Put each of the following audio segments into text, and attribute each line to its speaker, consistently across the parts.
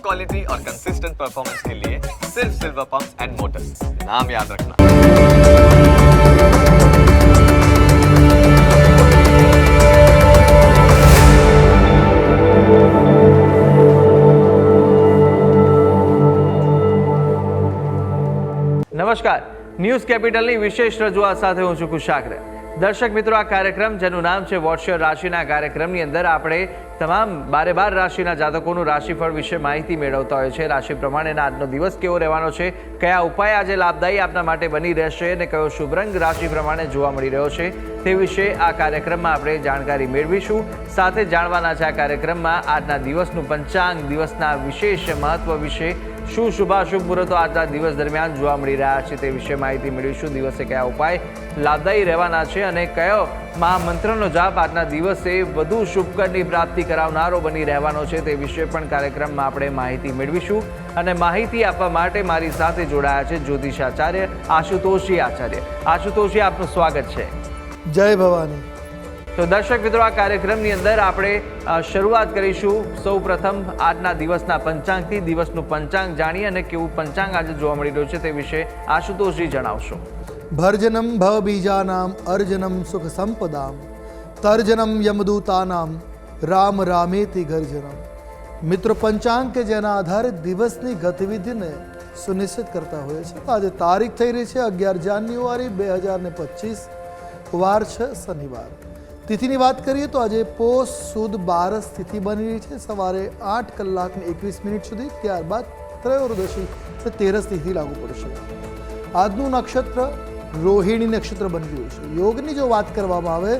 Speaker 1: Quality और consistent performance के लिए सिर्फ सिल्वर पंप्स एंड मोटर्स, नाम याद रखना।
Speaker 2: નમસ્કાર, ન્યૂઝ કેપિટલની વિશેષ રજૂઆત સાથે હું છું કુશાગ્ર। દર્શક મિત્રો, આ કાર્યક્રમ જેનું નામ છે વોટ્સ યોર રાશિના કાર્યક્રમની અંદર આપણે તમામ 12 રાશિના જાતકોનું રાશિફળ વિશે માહિતી મેળવતા હોય છે। રાશિ પ્રમાણેના આજનો દિવસ કેવો રહેવાનો છે, કયા ઉપાય આજે લાભદાયી આપના માટે બની રહેશે અને કયો શુભ રંગ રાશિ પ્રમાણે જોવા મળી રહ્યો છે તે વિશે આ કાર્યક્રમમાં આપણે જાણકારી મેળવીશું। સાથે જાણવાના છે આ કાર્યક્રમમાં આજના દિવસનું પંચાંગ, દિવસના વિશેષ મહત્વ વિશે, શું શુભાશુભ મુહૂર્તો આજના દિવસ દરમિયાન જોવા મળી રહ્યા છે તે વિશે માહિતી મેળવીશું। દિવસે કયા ઉપાય લાભદાયી રહેવાના છે અને કયો મહામંત્રનો જાપ આજના દિવસે વધુ શુભકરની પ્રાપ્તિ કરાવનારો બની રહેવાનો છે તે વિશે પણ કાર્યક્રમમાં આપણે માહિતી મેળવીશું। અને માહિતી આપવા માટે મારી સાથે જોડાયા છે જ્યોતિષાચાર્ય આશુતોષજી આચાર્ય। આશુતોષજી, આપનું સ્વાગત છે।
Speaker 3: જય ભવાની।
Speaker 2: તો દર્શક મિત્રો, આ કાર્યક્રમની અંદર આપણે શરૂઆત કરીશું સૌ પ્રથમ આજના દિવસના પંચાંગથી। દિવસનું પંચાંગ જાણીએ અને કેવું પંચાંગ આજે જોવા મળી રહ્યું છે તે વિશે આશુતોષજી જણાવશો।
Speaker 3: ભર્જનમ ભવ બીજાનામ અર્જનમ સુખ સંપદામ તર્જનમ યમદૂતાનામ રામ રામેતિ ગર્જનમ। મિત્રો, પંચાંગ કે જેના આધારે દિવસની ગતિવિધિને સુનિશ્ચિત કરતા હોય છે। આજે તારીખ થઈ રહી છે 11 જાન્યુઆરી 2025, વાર છે શનિવાર। તિથિની વાત કરીએ તો આજે પોષ સુદ 12 તિથિ બની રહી છે, સવારે 8:21 સુધી। ત્યારબાદ ત્રયોદશી એટલે 13 તિથિ લાગુ પડશે। આજનું નક્ષત્ર રોહિણી નક્ષત્ર બની રહ્યું છે। યોગની જો વાત કરવામાં આવે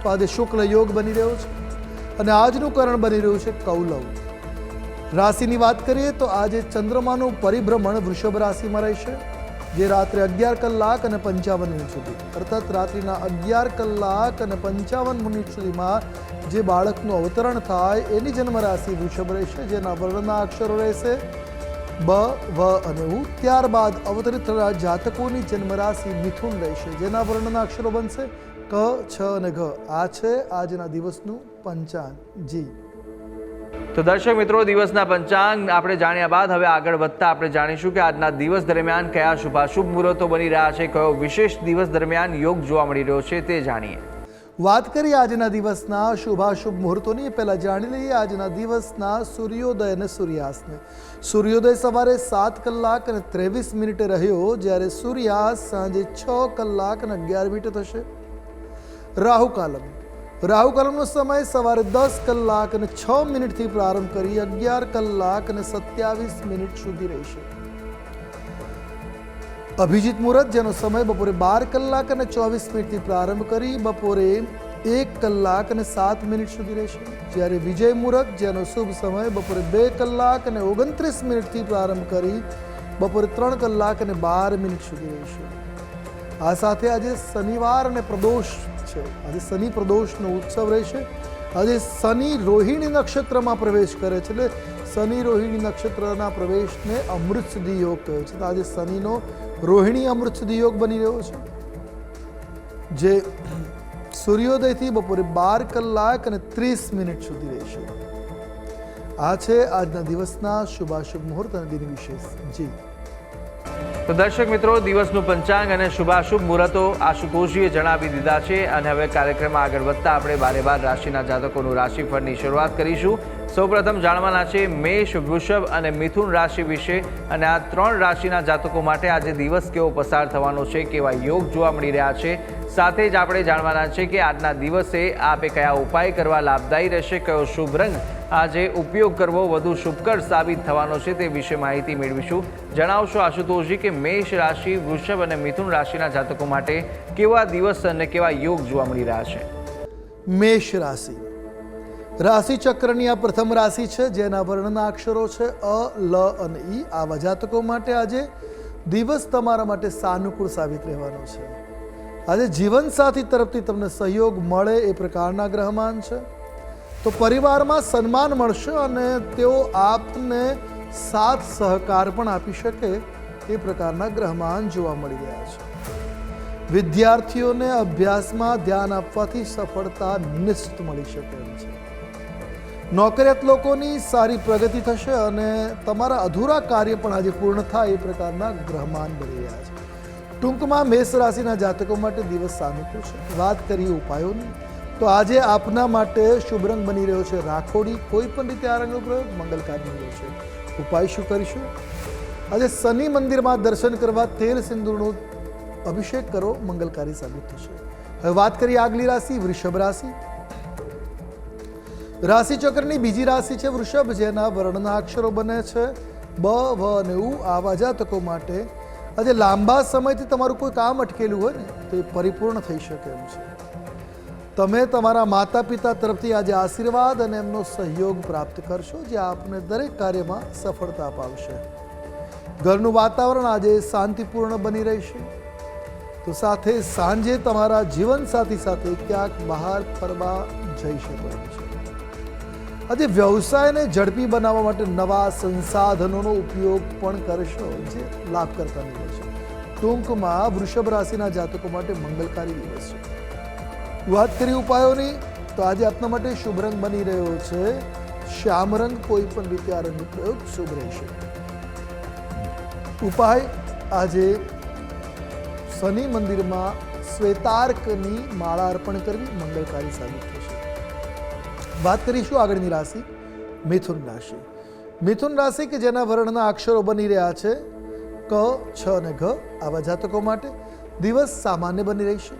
Speaker 3: તો આજે શુક્લ યોગ બની રહ્યો છે અને આજનું કરણ બની રહ્યું છે કૌલવ। રાશિની વાત કરીએ તો આજે ચંદ્રમાનું પરિભ્રમણ વૃષભ રાશિમાં રહેશે, જે રાત્રે 11:55 સુધી, અર્થાત રાત્રિના 11:55 સુધીમાં જે બાળકનું અવતરણ થાય એની જન્મ રાશિ વૃષભ રહેશે, જેના વર્ણના અક્ષરો રહેશે બ, વ અને ઉ। ત્યારબાદ અવતરિત થનાર જાતકોની જન્મ રાશિ મિથુન રહેશે, જેના વર્ણના અક્ષરો બનશે ક, છ અને ઘ। આ છે આજના દિવસનું પંચાંગ। જી
Speaker 2: તો દર્શક મિત્રો, દિવસના પંચાંગ આપણે જાણ્યા બાદ હવે આગળ વધતા આપણે જાણીશું કે આજના દિવસ દરમિયાન કયા શુભાશુભ મુહૂર્તો બની રહ્યા છે, કયો વિશેષ દિવસ દરમિયાન યોગ જોવા મળી રહ્યો છે તે જાણીએ।
Speaker 3: વાત કરીએ આજના દિવસના શુભાશુભ મુહૂર્તોની, પહેલા જાણી લઈએ આજના દિવસના સૂર્યોદય અને સૂર્યાસ્તને। સૂર્યોદય સવારે 7:23 રહ્યો, જ્યારે સૂર્યાસ્ત સાંજે 6:11 થશે। રાહુકાલમનો સમય સવારે 10:06 થી પ્રારંભ કરી 11:27 સુધી રહેશે। અભિજીત મુહૂર્ત, જેનો સમય બપોરે 12:24 થી પ્રારંભ કરી બપોરે 1:07 સુધી રહેશે, જ્યારે વિજય મુહૂર્ત, જેનો શુભ સમય બપોરે 2:29 થી પ્રારંભ કરી બપોરે 3:12 સુધી રહેશે। આ સાથે આજે શનિવાર અને પ્રદોષ છે। આજે શનિ પ્રદોષનો ઉત્સવ રહેશે। આજે શનિ રોહિણી નક્ષત્રમાં પ્રવેશ કરે છે, એટલે શનિ રોહિણી નક્ષત્રના પ્રવેશને અમૃત સિદ્ધિ યોગ કહે છે। તો આજે શનિનો રોહિણી અમૃત સિદ્ધિ યોગ બની રહ્યો છે, જે સૂર્યોદયથી બપોરે 12:30 સુધી રહેશે। આ છે આજના દિવસના શુભાશુભ મુહૂર્ત અને દિન વિશેષ। જી
Speaker 2: તો દર્શક મિત્રો, દિવસનું પંચાંગ અને શુભાશુભ મુહૂર્તો આશુતોષજીએ જણાવી દીધા છે અને હવે કાર્યક્રમમાં આગળ વધતા આપણે 12 રાશિના જાતકોનું રાશિફળની શરૂઆત કરીશું। સૌપ્રથમ જાણવાના છે મેષ, વૃષભ અને મિથુન રાશિ વિશે, અને આ 3 રાશિના જાતકો માટે આજે દિવસ કેવો પસાર થવાનો છે, કેવા યોગ જોવા મળી રહ્યા છે। સાથે જ આપણે જાણવાના છે કે આજના દિવસે આપે કયા ઉપાય કરવા લાભદાયી રહેશે, કયો શુભ રંગ આજે ઉપયોગ કરવો વધુ શુભકર સાબિત થવાનો છે તે વિશે માહિતી મેળવીશું। જણાવશો આશુતોષજી કે મેષ રાશિ, વૃષભ અને મિથુન રાશિના જાતકો માટે કેવા દિવસ અને કેવા યોગ જોવા મળી રહ્યા છે।
Speaker 3: મેષ રાશિ ચક્રની આ પ્રથમ રાશિ છે, જેના વર્ણના અક્ષરો છે અ, લ અને ઈ। આવા જાતકો માટે આજે દિવસ તમારા માટે સાનુકૂળ સાબિત રહેવાનો છે। આજે જીવનસાથી તરફથી તમને સહયોગ મળે એ પ્રકારના ગ્રહમાન છે। તો પરિવારમાં સન્માન મળશે અને તેઓ આપને સાથ સહકાર પણ આપી શકે એ પ્રકારના ગ્રહમાન જોવા મળી રહ્યા છે। વિદ્યાર્થીઓને અભ્યાસમાં ધ્યાન આપવાથી સફળતા નિશ્ચિત મળી શકે એમ છે। નોકરિયાત લોકોની સારી પ્રગતિ થશે અને તમારા અધૂરા કાર્ય પણ આજે પૂર્ણ થાય એ પ્રકારના ગ્રહમાન બની રહ્યા છે. ટૂંકમાં મેષ રાશિના જાતકો માટે દિવસ સાનુકૂળ છે. વાત કરીએ ઉપાયોની, તો આજે આપના માટે શુભ રંગ બની રહ્યો છે રાખોડી. કોઈ પણ રીતે આ રંગનો પ્રયોગ મંગલકારી રહ્યો છે. ઉપાય શું કરીશું? આજે શનિ મંદિરમાં દર્શન કરવા તેલ સિંદૂરનો અભિષેક કરો, મંગલકારી સાબિત થશે. હવે વાત કરીએ આગલી રાશિ વૃષભ રાશિ. રાશિ ચક્રની બીજી રાશિ છે વૃષભ, જેના વર્ણના અક્ષરો બને છે બ, વ અને ઉ. આવા જાતકો માટે આજે લાંબા સમયથી તમારું કોઈ કામ અટકેલું હોય ને તો એ પરિપૂર્ણ થઈ શકે એમ છે. તમે તમારા માતા પિતા તરફથી આજે આશીર્વાદ અને એમનો સહયોગ પ્રાપ્ત કરશો, જે આપને દરેક કાર્યમાં સફળતા અપાવશે. ઘરનું વાતાવરણ આજે શાંતિપૂર્ણ બની રહેશે. તો સાથે સાંજે તમારા જીવનસાથી સાથે ક્યાંક બહાર ફરવા જઈ શકો એમ છે. આજે વ્યવસાયને ઝડપી બનાવવા માટે નવા સંસાધનોનો ઉપયોગ પણ કરશો, જે લાભ કરતા નીવડશે. ટૂંકમાં વૃષભ રાશિના જાતકો માટે મંગલકારી દિવસ છે. વાત કરીએ ઉપાયોની, તો આજે આપના માટે શુભ રંગ બની રહ્યો છે શ્યામ રંગ. કોઈ પણ રીતે આ રંગનો પ્રયોગ શુભ રહેશે. ઉપાય આજે શનિ મંદિરમાં શ્વેતાર્કની માળા અર્પણ કરવી, મંગલકારી સાબિત થશે. વાત કરીશું આગળની રાશિ મિથુન રાશિ. મિથુન રાશિ કે જેના વર્ણના અક્ષરો બની રહ્યા છે ક, છ અને ઘ. આવા જાતકો માટે દિવસ સામાન્ય બની રહેશે.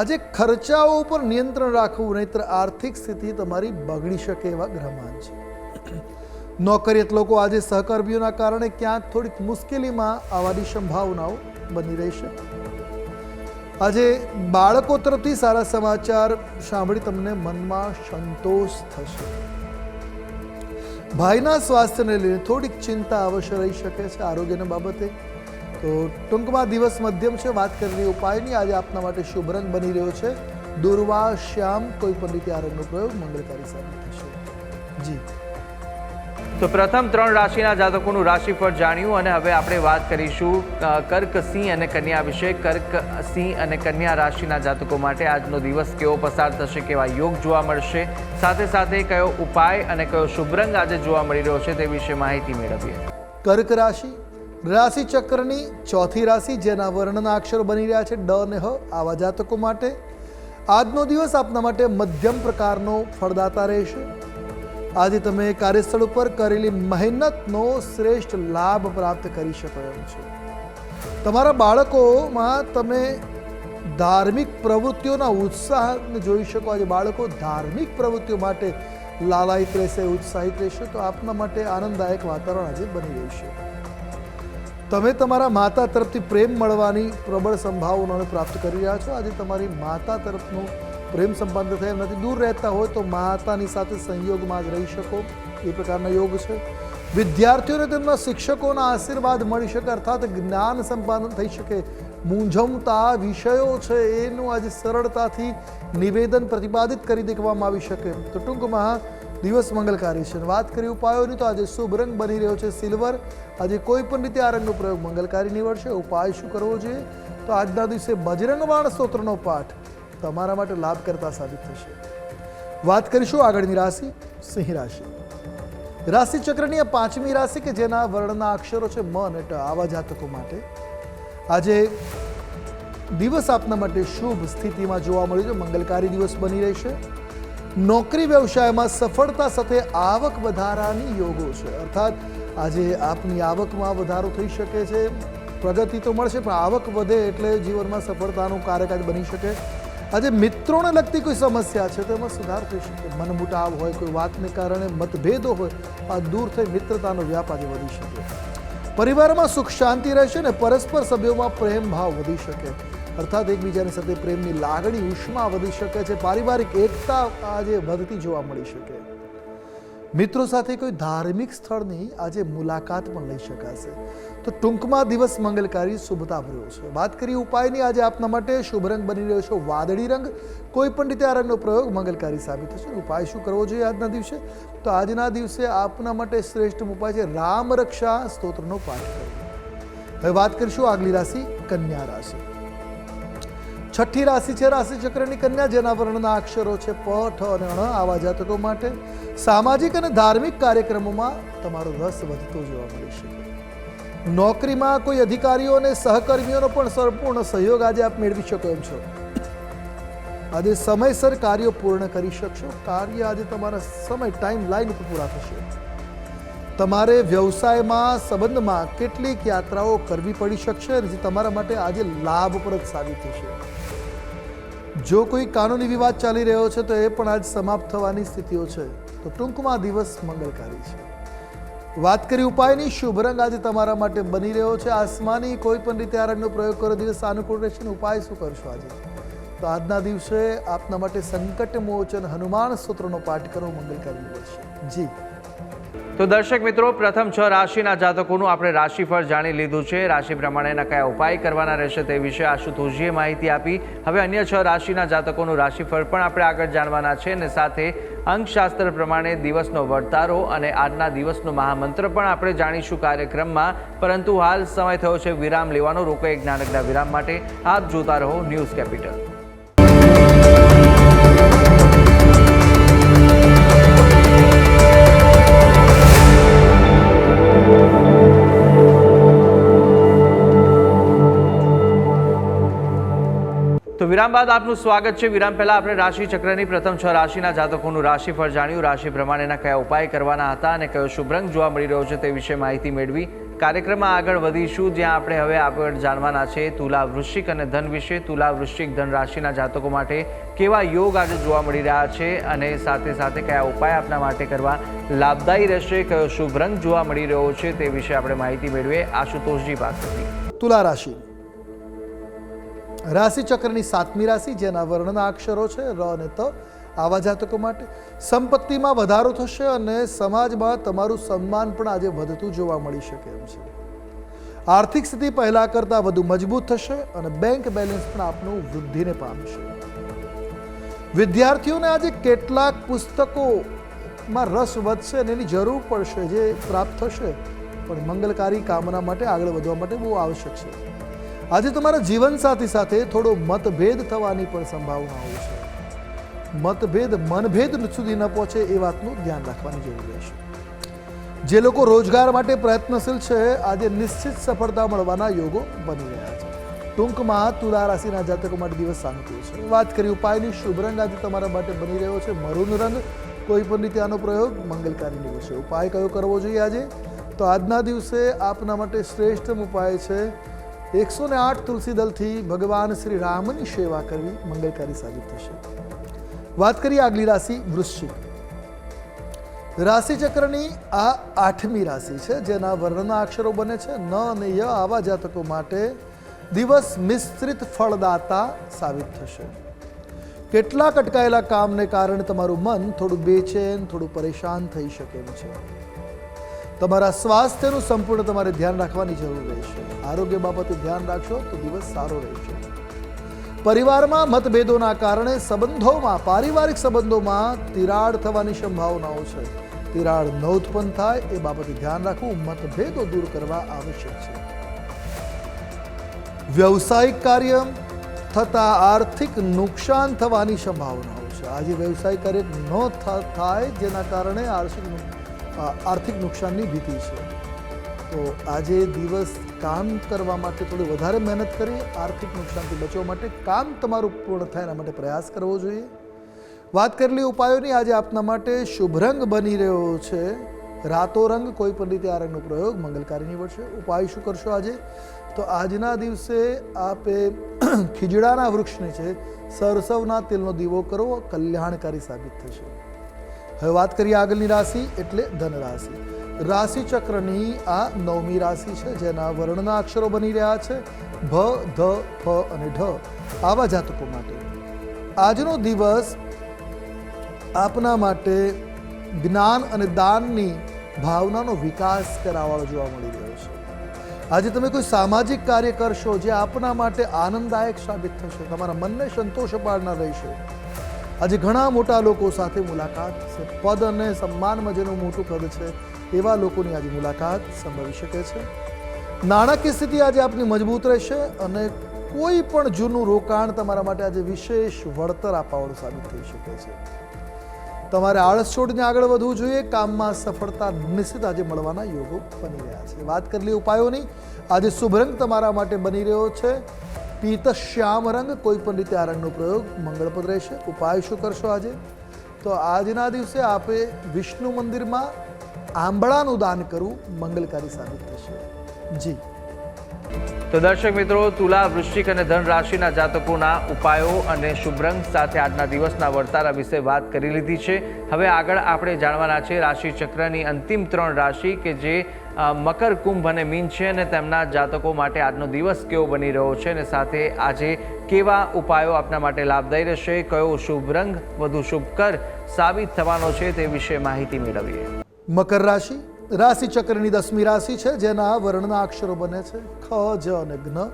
Speaker 3: આજે ખર્ચાઓ ઉપર નિયંત્રણ રાખવું, નહીતર આર્થિક સ્થિતિ તમારી બગડી શકે એવા ગ્રહમાન છે. નોકરિયાત લોકો આજે સહકર્મીઓના કારણે ક્યાંક થોડીક મુશ્કેલીમાં આવવાની સંભાવનાઓ બની રહેશે. આજે બાળકો તરફથી સારા સમાચાર સાંભળી તમને મનમાં સંતોષ થશે. ભાઈના સ્વાસ્થ્યને લઈને થોડીક ચિંતા અવશ્ય રહી શકે છે આરોગ્યના બાબતે. તો ટૂંકમાં દિવસ મધ્યમ છે. વાત કરીએ ઉપાયની, આજે આપના માટે શુભ રંગ બની રહ્યો છે દુર્વા શ્યામ. કોઈ પણ રીતે આ રંગનો પ્રયોગ મંગળકારી સાબિત થશે. જી,
Speaker 2: તો પ્રથમ 3 રાશિના જાતકોનું રાશિફળ જાણ્યું અને હવે આપણે વાત કરીશું કર્ક, સિંહ અને કન્યા વિશે. કર્ક, સિંહ અને કન્યા રાશિના જાતકો માટે આજનો દિવસ કેવો પસાર થશે, કેવા યોગ જોવા મળશે, સાથે સાથે કયો ઉપાય અને કયો શુભ રંગ આજે જોવા મળી રહ્યો છે તે વિશે માહિતી મેળવીએ.
Speaker 3: કર્ક રાશિ રાશિ ચક્રની ચોથી રાશિ, જેના વર્ણના અક્ષરો બની રહ્યા છે ડ અને હ. આવા જાતકો માટે આજનો દિવસ આપના માટે મધ્યમ પ્રકારનો ફળદાતા રહેશે. આજે તમે કાર્યસ્થળ ઉપર કરેલી મહેનતનો શ્રેષ્ઠ લાભ પ્રાપ્ત કરી શકો એમ છે. તમારા બાળકોમાં તમે ધાર્મિક પ્રવૃત્તિઓના ઉત્સાહને જોઈ શકો. આજે બાળકો ધાર્મિક પ્રવૃત્તિઓ માટે લાલાયિત રહેશે, ઉત્સાહિત રહેશે. તો આપના માટે આનંદદાયક વાતાવરણ આજે બની રહેશે. તમે તમારા માતા તરફથી પ્રેમ મળવાની પ્રબળ સંભાવનાઓને પ્રાપ્ત કરી રહ્યા છો. આજે તમારી માતા તરફનું પ્રેમ સંપાદન થાય એમનાથી દૂર રહેતા હોય તો માતાની સાથે સંયોગમાં જ રહી શકો એ પ્રકારના યોગ છે. વિદ્યાર્થીઓને તેમના શિક્ષકોના આશીર્વાદ મળી શકે, અર્થાત જ્ઞાન સંપાદન થઈ શકે. મૂંઝવતા વિષયો છે એનું આજે સરળતાથી નિવેદન પ્રતિપાદિત કરી દેવામાં આવી શકે. તો ટૂંકમાં દિવસ મંગલકારી છે. વાત કરીએ ઉપાયોની, તો આજે શુભ રંગ બની રહ્યો છે સિલ્વર. આજે કોઈ પણ રીતે આ રંગનો પ્રયોગ મંગલકારી નીવડશે. ઉપાય શું કરવો જોઈએ? તો આજના દિવસે બજરંગ બાણ સ્તોત્રનો પાઠ તમારા માટે લાભ કરતા સાબિત થશે. વાત કરીશું આગળની રાશિ સિંહ રાશિ. રાશિ ચક્રની આ 5મી રાશિ કે જેના વર્ણના અક્ષરો છે મ અને ટ. આવા જાતકો માટે આજે દિવસ આપના માટે શુભ સ્થિતિમાં જોવા મળ્યું છે. મંગલકારી દિવસ બની રહેશે. નોકરી વ્યવસાયમાં સફળતા સાથે આવક વધારાની યોગો છે, અર્થાત આજે આપની આવકમાં વધારો થઈ શકે છે. પ્રગતિ તો મળશે પણ આવક વધે એટલે જીવનમાં સફળતાનું કારક આજે બની શકે. આજે મિત્રોને લગતી કોઈ સમસ્યા છે તો એમાં સુધાર થઈ શકે. મનમુટાવ હોય, કોઈ વાતને કારણે મતભેદો હોય, આ દૂર થઈ મિત્રતાનો વ્યાપ આજે વધી શકે. પરિવારમાં સુખ શાંતિ રહેશે ને પરસ્પર સભ્યોમાં પ્રેમ ભાવ વધી શકે, અર્થાત એકબીજાની સાથે પ્રેમની લાગણી, ઉષ્મા વધી શકે છે. પારિવારિક એકતા આજે વધતી જોવા મળી શકે. મિત્રો સાથે કોઈ ધાર્મિક સ્થળની આજે મુલાકાત પણ લઈ શકાશે. તો ટૂંકમાં દિવસ મંગલકારી શુભતા ભર્યો છે. વાત કરીએ ઉપાયની, આજે આપના માટે શુભ રંગ બની રહ્યો છે વાદળી રંગ. કોઈ પણ રીતે આ રંગનો પ્રયોગ મંગલકારી સાબિત થશે. ઉપાય શું કરવો જોઈએ આજના દિવસે? તો આજના દિવસે આપના માટે શ્રેષ્ઠ ઉપાય છે રામ રક્ષા સ્તોત્રનો પાઠ કરવો. હવે વાત કરીશું આગલી રાશિ કન્યા રાશિ. છઠ્ઠી રાશિ છે રાશિ ચક્રની કન્યા, જેના વર્ણના અક્ષરો છે પ, ઠ અને ણ. આવા જાતકો માટે સામાજિક અને ધાર્મિક કાર્યક્રમોમાં તમારો રસ વધતો જોવા મળી શકે. નોકરીમાં કોઈ અધિકારીઓ અને સહકર્મીઓનો પણ સંપૂર્ણ સહયોગ આજે આપ મેળવી શકો એમ છો. આજે સમયસર કાર્યો પૂર્ણ કરી શકશો. કાર્ય આજે તમારા સમય ટાઈમ લાઈન ઉપર પૂરા થશે. તમારે વ્યવસાયમાં સંબંધમાં કેટલીક યાત્રાઓ કરવી પડી શકશે, જે તમારા માટે આજે લાભપ્રદ સાબિત થશે. જો કોઈ કાનૂની વિવાદ ચાલી રહ્યો છે તો એ પણ આજ સમાપ્ત થવાની સ્થિતિઓ છે. તો ટૂંકમાં દિવસ મંગળકારી છે. વાત કરી ઉપાયની, શુભ રંગ આજે તમારા માટે બની રહ્યો છે આસમાની. કોઈ પણ રીતે આ રંગનો પ્રયોગ કરો, દિવસ અનુકૂળ રહેશે. ઉપાય શું કરશો આજે? તો આજના દિવસે આપના માટે સંકટ મોચન હનુમાન સ્તોત્રનો પાઠ કરો, મંગલકારી રહેશે. જી
Speaker 2: તો દર્શક મિત્રો, પ્રથમ 6 રાશિના જાતકોનું આપણે રાશિફળ જાણી લીધું છે. રાશિ પ્રમાણેના કયા ઉપાય કરવાના રહેશે તે વિશે આશુતોષજીએ માહિતી આપી. હવે અન્ય 6 રાશિના જાતકોનું રાશિફળ પણ આપણે આગળ જાણવાના છે, અને સાથે અંકશાસ્ત્ર પ્રમાણે દિવસનો વર્તારો અને આજના દિવસનો મહામંત્ર પણ આપણે જાણીશું કાર્યક્રમમાં. પરંતુ હાલ સમય થયો છે વિરામ લેવાનો. રોકો એક નાનકડા વિરામ માટે. આપ જોતા રહો ન્યૂઝ કેપિટલ. તો વિરામ બાદ આપનું સ્વાગત છે. વિરામ પહેલા આપણે રાશિ ચક્રની પ્રથમ 6 રાશિના જાતકોનું રાશિફળ જાણ્યું. રાશિ પ્રમાણેના કયા ઉપાય કરવાના હતા અને કયો શુભ રંગ જોવા મળી રહ્યો છે તે વિશે માહિતી મેળવી. કાર્યક્રમમાં આગળ વધીશું, જ્યાં આપણે હવે આગળ જાણવાના છે તુલા, વૃશ્ચિક અને ધન વિશે. તુલા, વૃશ્ચિક, ધન રાશિના જાતકો માટે કેવા યોગ આજે જોવા મળી રહ્યા છે અને સાથે સાથે કયા ઉપાય આપના માટે કરવા લાભદાયી રહેશે, કયો શુભ રંગ જોવા મળી રહ્યો છે તે વિશે આપણે માહિતી મેળવીએ આશુતોષજી પાસેથી.
Speaker 3: તુલા રાશિ રાશિ ચક્રની 7મી રાશિ, જેના વર્ણના અક્ષરો છે ર અને ત. આવા જાતકો માટે સંપત્તિમાં વધારો થશે અને સમાજમાં તમારું સન્માન પણ આજે વધતું જોવા મળી શકે એમ છે. આર્થિક સ્થિતિ પહેલા કરતાં વધુ મજબૂત થશે અને બેંક બેલેન્સ પણ આપનું વૃદ્ધિને પામશે. વિદ્યાર્થીઓને આજે કેટલાક પુસ્તકોમાં રસ વધશે અને એની જરૂર પડશે, જે પ્રાપ્ત થશે, પણ મંગલકારી કામના માટે આગળ વધવા માટે બહુ આવશ્યક છે. આજે તમારા જીવનસાથી સાથે થોડો મતભેદ થવાની પણ સંભાવનાઓ છે. મતભેદ મનભેદ સુધી ન પહોંચે એ વાતનું ધ્યાન રાખવાની જરૂર રહેશે. જે લોકો રોજગાર માટે પ્રયત્નશીલ છે, આજે નિશ્ચિત સફળતા મળવાના યોગો બની રહ્યા છે. ટૂંકમાં તુલા રાશિના જાતકો માટે દિવસ અનુકૂળ છે. વાત કરી ઉપાયની, શુભ રંગ આજે તમારા માટે બની રહ્યો છે મરૂન રંગ. કોઈ પણ રીતે આનો પ્રયોગ મંગલકારી નીવડશે. ઉપાય કયો કરવો જોઈએ આજે? તો આજના દિવસે આપના માટે શ્રેષ્ઠ ઉપાય છે 108 તુલસી દલથી ભગવાન શ્રી રામની સેવા કરવી, મંગલકારી સાબિત થશે. વાત કરીએ આગલી રાશિ વૃશ્ચિક. રાશિ ચક્રની આ 8મી રાશિ છે, જેના વર્ણના અક્ષરો બને છે ન અને ય. આવા જાતકો માટે દિવસ મિશ્રિત ફળદાતા સાબિત થશે. કેટલાક અટકાયેલા કામને કારણે તમારું મન થોડું બેચેન, થોડું પરેશાન થઈ શકે એમ છે. તમારા સ્વાસ્થ્યનું સંપૂર્ણ તમારે ધ્યાન રાખવાની જરૂર રહેશે. આરોગ્ય બાબતે ધ્યાન રાખશો તો દિવસ સારો રહેશે. પરિવારમાં મતભેદોના કારણે સંબંધોમાં, પારિવારિક સંબંધોમાં તિરાડ થવાની સંભાવનાઓ છે. તિરાડ ન ઉત્પન્ન થાય એ બાબતે ધ્યાન રાખવું, મતભેદો દૂર કરવા આવશ્યક છે. વ્યવસાયિક કાર્ય થતા આર્થિક નુકસાન થવાની સંભાવનાઓ છે. આજે વ્યવસાયિક કાર્ય ન થાય, જેના કારણે આર્થિક નુકસાનની ભીતિ છે. તો આજે દિવસ કામ કરવા માટે થોડી વધારે મહેનત કરી આર્થિક નુકસાનથી બચવા માટે કામ તમારું પૂર્ણ થાય એના માટે પ્રયાસ કરવો જોઈએ. વાત કરેલી ઉપાયોની, આજે આપના માટે શુભ રંગ બની રહ્યો છે રાતો રંગ. કોઈ પણ રીતે આ રંગનો પ્રયોગ મંગલકારી નીવડશે. ઉપાય શું કરશો આજે? તો આજના દિવસે આપે ખીજડાના વૃક્ષને છે સરસવના તેલનો દીવો કરો, કલ્યાણકારી સાબિત થશે. હવે વાત કરીએ આગળની રાશિ એટલે ધન રાશિ. રાશિ ચક્રની આ 9મી રાશિ છે, જેના વર્ણના અક્ષરો બની રહ્યા છે ભ, ધ, ફ અને ઢ. આવા જાતકો માટે આજનો દિવસ આપના માટે જ્ઞાન અને દાનની ભાવનાનો વિકાસ કરાવવાનો જોવા મળી રહ્યો છે. આજે તમે કોઈ સામાજિક કાર્ય કરશો જે આપના માટે આનંદદાયક સાબિત થશે, તમારા મનને સંતોષ અપાડનાર રહેશે. આજે ઘણા મોટા લોકો સાથે મુલાકાત છે. પદ અને સન્માનમાં જેનું મોટું પદ છે એવા લોકોની આજે મુલાકાત સંભવી શકે છે. નાણાકીય સ્થિતિ આજે આપની મજબૂત રહેશે અને કોઈ પણ જૂનું રોકાણ તમારા માટે આજે વિશેષ વળતર આપવાનું સાબિત થઈ શકે છે. તમારે આળસ છોડીને આગળ વધવું જોઈએ. કામમાં સફળતા નિશ્ચિત આજે મળવાના યોગો બની રહ્યા છે. વાત કરી લઈએ ઉપાયોની. આજે શુભ રંગ તમારા માટે બની રહ્યો છે પીત શ્યામ રંગ. કોઈ પણ રીતે આ રંગનો પ્રયોગ મંગળપ્રદ રહેશે. ઉપાય શું કરશો આજે? તો આજના દિવસે આપે વિષ્ણુ મંદિરમાં આંબળાનું દાન કરવું મંગલકારી સાબિત થશે. જી.
Speaker 2: તો દર્શક મિત્રો, તુલા, વૃશ્ચિક અને ધન રાશિના જાતકોના ઉપાયો અને શુભ રંગ સાથે આજના દિવસના વર્તારા વિશે વાત કરી લીધી છે. હવે આગળ આપણે જાણવાના છે રાશિ ચક્રની અંતિમ 3 રાશિ કે જે મકર, કુંભ અને મીન છે, અને તેમના જાતકો માટે આજનો દિવસ કેવો બની રહ્યો છે અને સાથે આજે કેવા ઉપાયો આપના માટે લાભદાયી રહેશે, કયો શુભ રંગ વધુ શુભકર સાબિત થવાનો છે તે વિશે માહિતી મેળવીએ.
Speaker 3: મકર રાશિ રાશિ ચક્રની 10મી રાશિ છે, જેના વર્ણના અક્ષરો બને છે ખ, જ અને જ્ઞ.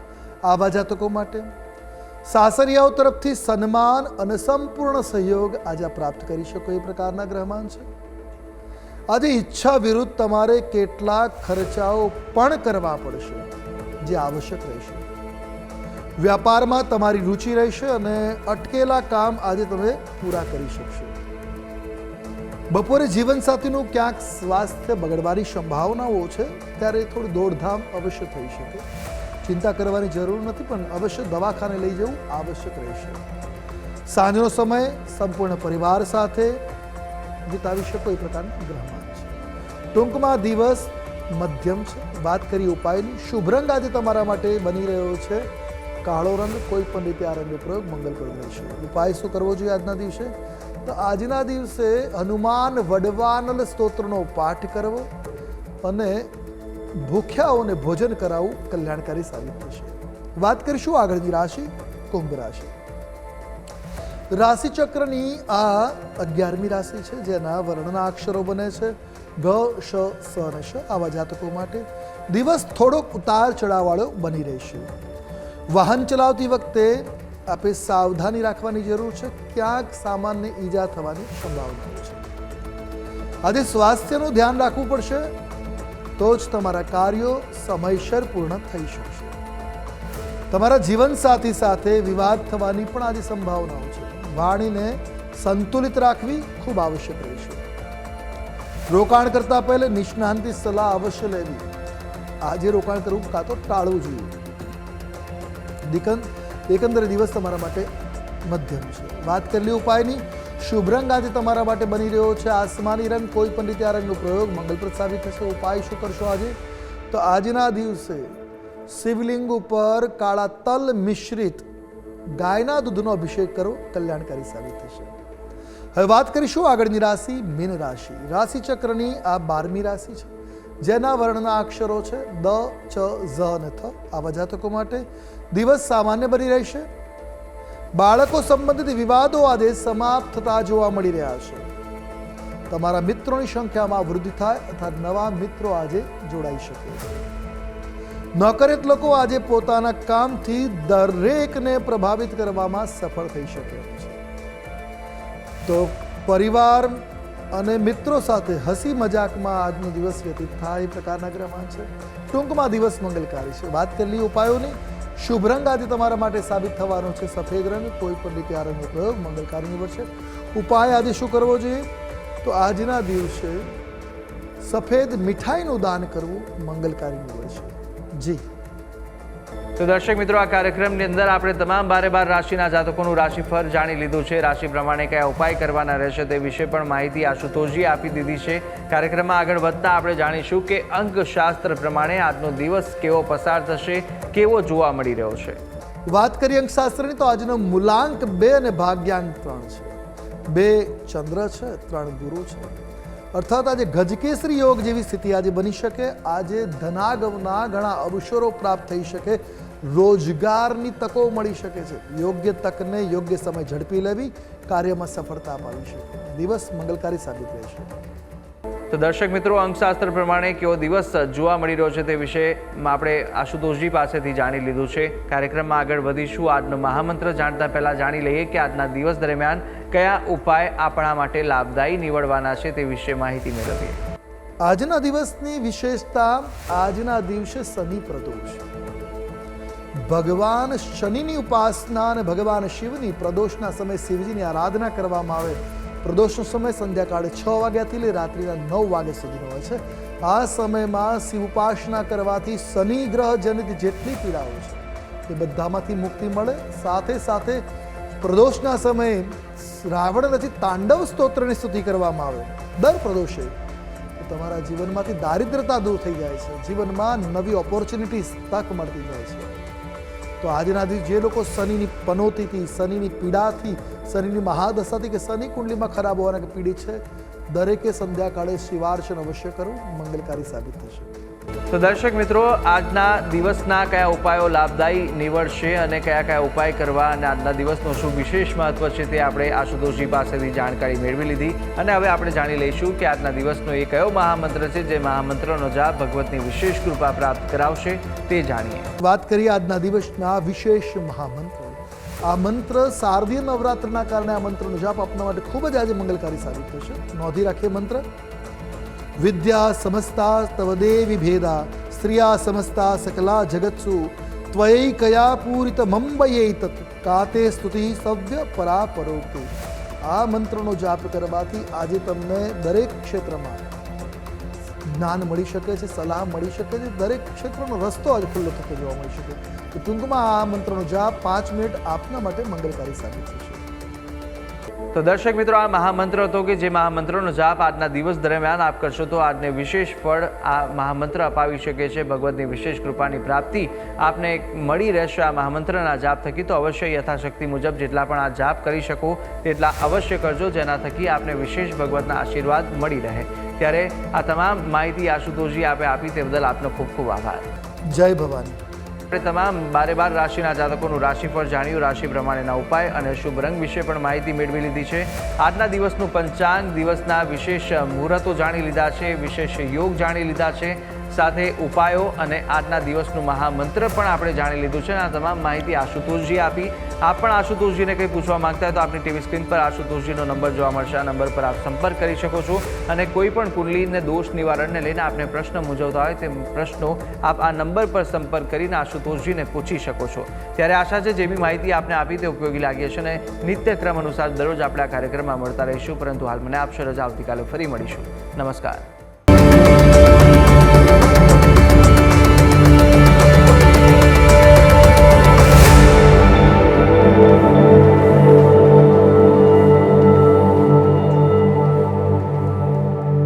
Speaker 3: આવા જાતકો માટે સાસરિયાઓ તરફથી સન્માન અને સંપૂર્ણ સહયોગ આજે પ્રાપ્ત કરી શકો એ પ્રકારના ગ્રહમાન છે. આજે ઈચ્છા વિરુદ્ધ તમારે કેટલાક ખર્ચાઓ પણ કરવા પડશે જે આવશ્યક રહેશે. વ્યાપારમાં તમારી રુચિ રહેશે અને અટકેલા કામ આજે તમે પૂરા કરી શકશો. બપોરે જીવનસાથીનું ક્યાંક સ્વાસ્થ્ય બગડવાની સંભાવનાઓ છે, ત્યારે થોડી દોડધામ અવશ્ય થઈ શકે. ચિંતા કરવાની જરૂર નથી, પણ અવશ્ય દવાખાને લઈ જવું આવશ્યક રહેશે. સાંજનો સમય સંપૂર્ણ પરિવાર સાથે વિતાવી શકો એ પ્રકારના ગ્રહમાન છે. ટૂંકમાં દિવસ મધ્યમ છે. વાત કરીએ ઉપાયની. શુભ રંગ આજે તમારા માટે બની રહ્યો છે કાળો રંગ. કોઈ પણ રીતે આ રંગનો પ્રયોગ મંગલપ્રદ રહેશે. ઉપાય શું કરવો જોઈએ આજના દિવસે? તો આજના દિવસે હનુમાન વડવાનલ સ્તોત્રનો પાઠ કરવો અને ભૂખ્યાઓને ભોજન કરાવવું કલ્યાણકારી સાબિત થશે. વાત કરીશું આગળની રાશિ કુંભ રાશિ. રાશિ ચક્રની આ 11મી રાશિ છે, જેના વર્ણના અક્ષરો બને છે ગ, શ, સ અને શ. આવા જાતકો માટે દિવસ થોડોક ઉતાર ચઢાવવાળો બની રહેશે. વાહન ચલાવતી વખતે આપે સાવધાની રાખવાની જરૂર છે. ક્યાંક સામાન્ય ઈજા થવાની સંભાવના છે. આજે સ્વાસ્થ્યનું ધ્યાન રાખવું પડશે, તો જ તમારા કાર્યો સમયસર પૂર્ણ થઈ શકશે. તમારા જીવનસાથી સાથે વિવાદ થવાની પણ આજે સંભાવનાઓ છે. વાણીને સંતુલિત રાખવી ખૂબ આવશ્યક રહેશે. રોકાણ કરતા પહેલા નિષ્ણાંતની સલાહ અવશ્ય લેવી. આજે રોકાણ કરવું કાં તો ટાળવું જોઈએ. એકંદરે દિવસ તમારા માટે મધ્યમ છે. વાત કરી ઉપાયની. શુભ રંગ આજે તમારા માટે બની રહ્યો છે આસમાની રંગ. કોઈ પણ રીતે આ રંગનો પ્રયોગ મંગલપ્રદ સાબિત થશે. ઉપાય શું કરશો આજે? તો આજના દિવસે શિવલિંગ ઉપર કાળા તલ મિશ્રિત ગાયના દૂધનો અભિષેક કરો, કલ્યાણકારી સાબિત થશે. હવે વાત કરીશું આગળની રાશિ મીન રાશિ. રાશિ ચક્રની આ 12મી રાશિ છે, જેના વર્ણના અક્ષરો છે દ, ચ, ઝ અને થ. આવા જાતકો માટે દિવસ સામાન્ય બની રહેશે. બાળકો સંબંધિત વિવાદો આજે સમાપ્ત થતા જોવા મળી રહ્યા છે. તમારા મિત્રોની સંખ્યામાં વૃદ્ધિ થાય અથવા નવા મિત્રો આજે જોડાઈ શકે છે. નોકરિયાત લોકો આજે પોતાના કામથી દરેકને પ્રભાવિત કરવામાં સફળ થઈ શકે છે. તો પરિવાર અને મિત્રો સાથે હસી મજાકમાં આજનો દિવસ વ્યતીત થાય એ પ્રકારના ગ્રહમાન છે. ટૂંકમાં દિવસ મંગલકારી છે. વાત કરી ઉપાયોની. શુભ રંગ આજે તમારા માટે સાબિત થવાનો છે સફેદ રંગ. કોઈ પણ રીતે આ રંગનો પ્રયોગ મંગલકારી નીવડશે. ઉપાય આજે શું કરવો જોઈએ? તો આજના દિવસે સફેદ મીઠાઈનું દાન કરવું મંગલકારી નીવડશે. જી.
Speaker 2: તો દર્શક મિત્રો, આ કાર્યક્રમની અંદર આપણે તમામ 12 રાશિના જાતકોનું રાશિફળ જાણી લીધું છે. રાશિ પ્રમાણે કયા ઉપાય કરવાના રહેશે તે વિશે પણ માહિતી આશુતોષજી આપી દીધી છે. કાર્યક્રમમાં આગળ વધતા આપણે જાણીશું કે અંકશાસ્ત્ર પ્રમાણે આજનો દિવસ કેવો પસાર થશે, કેવો જોવા મળી રહ્યો છે.
Speaker 3: વાત કરીએ અંકશાસ્ત્રની, તો આજનો મૂલાંક 2 અને ભાગ્યાંક 3 છે. 2 ચંદ્ર છે, 3 ગુરુ છે. અર્થાત આજે ગજકેસરી યોગ જેવી સ્થિતિ આજે બની શકે. આજે ધનાગમના ઘણા અવસરો પ્રાપ્ત થઈ શકે. રોજગારની તકો મળી શકે છે. યોગ્ય તકને યોગ્ય સમય ઝડપી લેવી કાર્યમાં સફળતા અપાવી શકે. દિવસ મંગલકારી સાબિત રહેશે.
Speaker 2: તો દર્શક મિત્રો, અંકશાસ્ત્ર પ્રમાણે કેવો દિવસ જોવા મળી રહ્યો છે તે વિશે આપણે આશુતોષજી પાસેથી જાણી લીધું છે. કાર્યક્રમમાં આગળ વધીશું. આજનો મહામંત્ર જાણતા પહેલા જાણી લઈએ કે આજના દિવસ દરમિયાન કયા ઉપાય આપણા માટે લાભદાયી નીવડવાના છે તે વિશે માહિતી મેળવીએ.
Speaker 3: આજના દિવસની વિશેષતા, આજના દિવસે શનિ પ્રદોષ. ભગવાન શનિની ઉપાસના અને ભગવાન શિવની પ્રદોષના સમયે શિવજીની આરાધના કરવામાં આવે. પ્રદોષનો સમય સંધ્યાકાળે 6 વાગ્યાથી લઈ રાત્રિના 9 વાગ્યા સુધીનો હોય છે. આ સમયમાં શિવ ઉપાસના કરવાથી શનિ ગ્રહ જનિત જેટલી પીડાઓ છે એ બધામાંથી મુક્તિ મળે. સાથે સાથે પ્રદોષના સમયે રાવણ રચિત તાંડવ સ્તોત્રની સ્તુતિ કરવામાં આવે દર પ્રદોષે. તમારા જીવનમાંથી દારિદ્રતા દૂર થઈ જાય છે, જીવનમાં નવી ઓપોર્ચ્યુનિટીઝ તક મળતી જાય છે. તો આજના દિવસે જે લોકો શનિની પનોતીથી, શનિની પીડાથી, શનિની મહાદશાથી કે શનિ કુંડલીમાં ખરાબ હોવાના કે પીડિત છે, દરેકે સંધ્યાકાળે શિવાર્ચન અવશ્ય કરવું, મંગલકારી સાબિત થશે.
Speaker 2: તો દર્શક મિત્રો, આજના દિવસના કયા ઉપાયો લાભદાયી નીવડશે અને કયા કયા ઉપાય કરવા અને આજના દિવસનું શું વિશેષ મહત્વ છે તે આપણે આશુતોષજી પાસેથી જાણકારી મેળવી લીધી. અને હવે આપણે જાણી લઈશું કે આજના દિવસનો એ કયો મહામંત્ર છે જે મહામંત્રનો જાપ ભગવતની વિશેષ કૃપા પ્રાપ્ત કરાવશે તે જાણીએ.
Speaker 3: વાત કરીએ આજના દિવસના વિશેષ મહામંત્ર. આ મંત્ર શારદીય નવરાત્રના કારણે આ મંત્રનો જાપ આપના માટે ખૂબ જ આજે મંગલકારી સાબિત થશે. નોંધી રાખીએ મંત્ર. વિદ્યા સમસ્તા તવ દેવી ભેદા સ્ત્રિયા સમસ્તા સકલા જગત્સુ ત્વયૈકયા પૂરિત મંબયૈતત કાતે સ્તુતિ સવ્ય પરાપરોક્તિ. આ મંત્રનો જાપ કરવાથી આજે તમને દરેક ક્ષેત્રમાં જ્ઞાન મળી શકે છે, સલાહ મળી શકે છે, દરેક ક્ષેત્રનો રસ્તો આજે ખુલ્લો થતો જોવા મળી શકે. તો ટૂંકમાં આ મંત્રનો જાપ 5 મિનિટ આપના માટે મંગલકારી સાબિત થશે.
Speaker 2: તો દર્શક મિત્રો, આ મહામંત્ર હતો કે જે મહામંત્રનો જાપ આજના દિવસ દરમિયાન આપ કરશો તો આજને વિશેષ ફળ આ મહામંત્ર અપાવી શકે છે. ભગવતની વિશેષ કૃપાની પ્રાપ્તિ આપને મળી રહેશે આ મહામંત્રના જાપ થકી. તો અવશ્ય યથાશક્તિ મુજબ જેટલા પણ આ જાપ કરી શકો તેટલા અવશ્ય કરજો, જેના થકી આપને વિશેષ ભગવતના આશીર્વાદ મળી રહે. ત્યારે આ તમામ માહિતી આશુતોષજી આપે આપી તે બદલ આપનો ખૂબ ખૂબ આભાર.
Speaker 3: જય ભવાની.
Speaker 2: આપણે તમામ 12 રાશિના જાતકોનું રાશિફળ જાણ્યું, રાશિ પ્રમાણેના ઉપાય અને શુભ રંગ વિશે પણ માહિતી મેળવી લીધી છે. આજના દિવસનું પંચાંગ, દિવસના વિશેષ મુહૂર્તો જાણી લીધા છે, વિશેષ યોગ જાણી લીધા છે, સાથે ઉપાયો અને આજના દિવસનું મહામંત્ર પણ આપણે જાણી લીધું છે. આ તમામ માહિતી આશુતોષજી આપી. આપ પણ આશુતોષજીને કંઈ પૂછવા માંગતા હોય તો આપની ટીવી સ્ક્રીન પર આશુતોષજીનો નંબર જોવા મળશે. આ નંબર પર આપ સંપર્ક કરી શકો છો અને કોઈ પણ કુંડલીને દોષ નિવારણને લઈને આપને પ્રશ્ન મૂંઝવતા હોય તે પ્રશ્નો આપ આ નંબર પર સંપર્ક કરીને આશુતોષજીને પૂછી શકો છો. ત્યારે આશા છે જે બી માહિતી આપને આપી તે ઉપયોગી લાગી હશે અને નિત્યક્રમ અનુસાર દરરોજ આપણે આ કાર્યક્રમમાં મળતા રહીશું. પરંતુ હાલ મને આપશો રજા. આવતીકાલે ફરી મળીશું. નમસ્કાર.